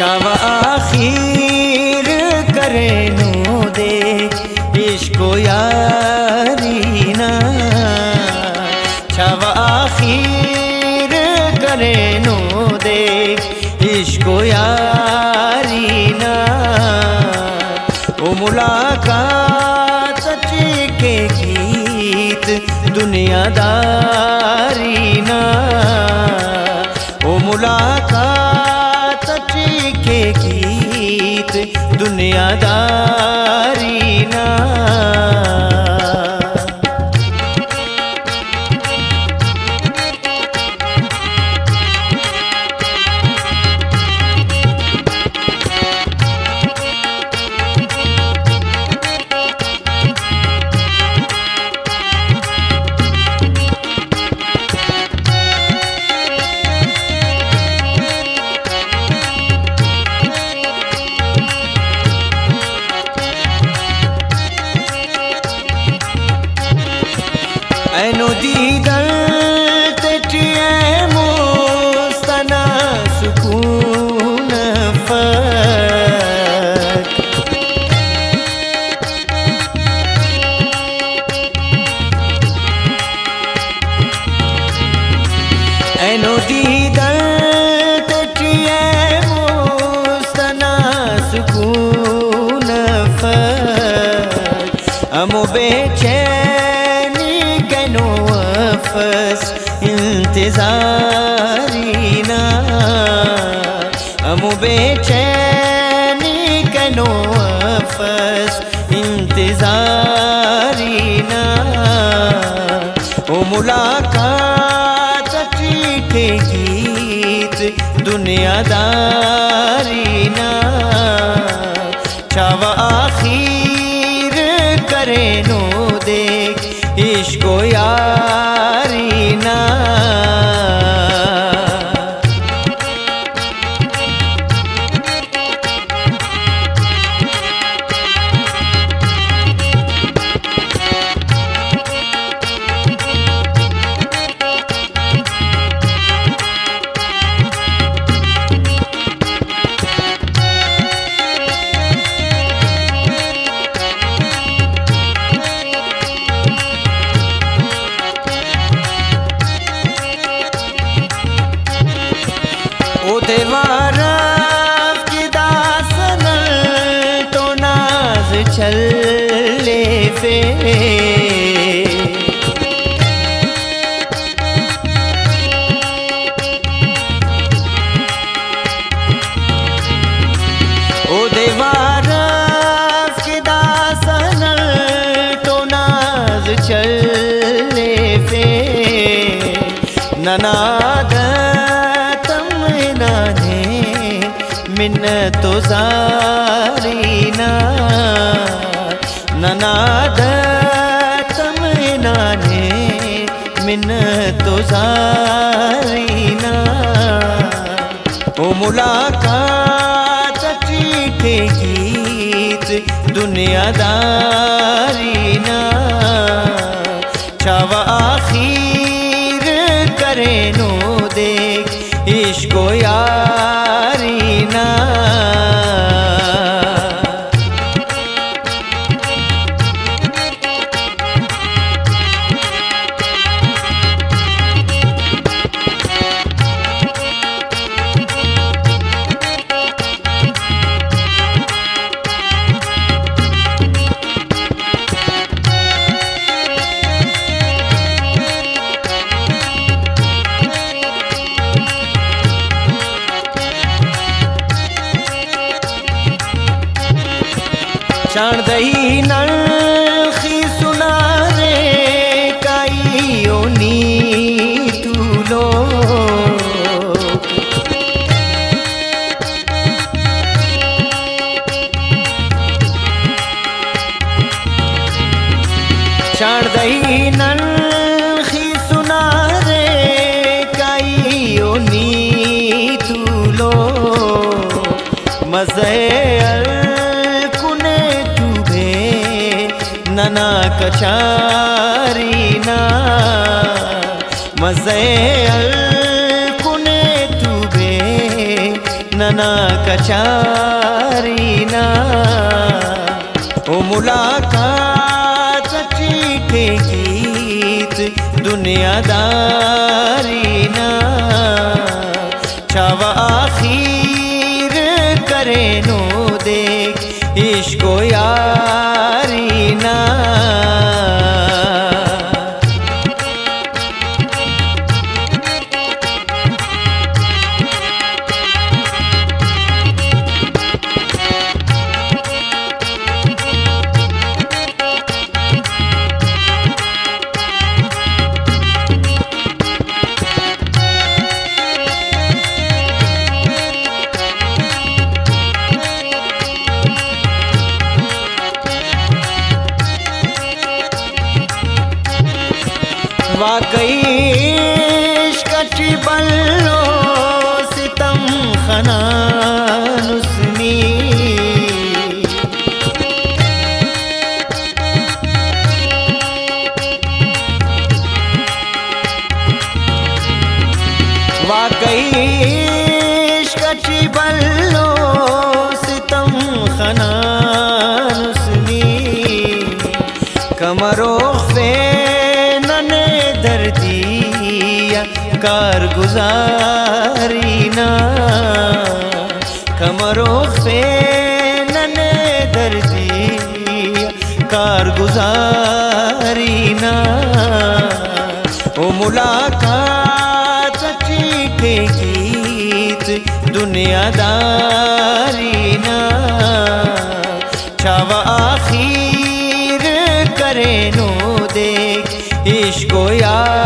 छावा आखिर करे नो दे इश्को यारी ना, छावा आखिर करे नो दे इश्को यारी ना। ओ मुलाकात सच्ची के गीत दुनियादारी ना, ओ मुलाकात सच्ची के गीत दुनियादारी ना। ऐनो दीदर तेटिए मुस्तना सुकून फक, ऐनो दीदर तेटिए मुस्तना सुकून फक। अमो बेचैनी कनो अफस इंतजारी ना, अमो बेचैनी कनो अफस इंतजारी ना। ओ मुलाकात सच्ची के गीत दुनियादारी ना, छावा आखिर करे नो देख इश्को यारी ना। ओ देवारा की दासन तो नाज छल्ले फे, ओ देवारा की दासन तो नाज छल्ले फे। ननाद मिन्नतो जारी ना, ननाद तमना ने मिन्नतो जारी ना। ओ मुलाकात सच्ची के गीत दुनियादारी ना, छावा आखिर करे नो देख इश्को यारी ना। चाण दही नलखी सुना रे काइयो नी तूलो, चाण दही नलखी सुना रे काइयो नी तूलो। मज़े नना कचारी ना, मज़े कुने तुबे नना ना कचारी ना ओ मुलाकात चीखे गीत दुनियादारी ना चावा आखिर करे नो देख इश्को यारी ना वाकई इश्क़ बल्लो सितम खनान उसनी वाकई इश्क़ बल्लो सितम खनान उसनी कमरो दर्दिया कारगुजारी ना कमरों से नने दर्दिया कारगुजारी ना ओ मुलाकात चीखे गीत दुनियादारी ना चावा आखिर करे नो देख इश्को यार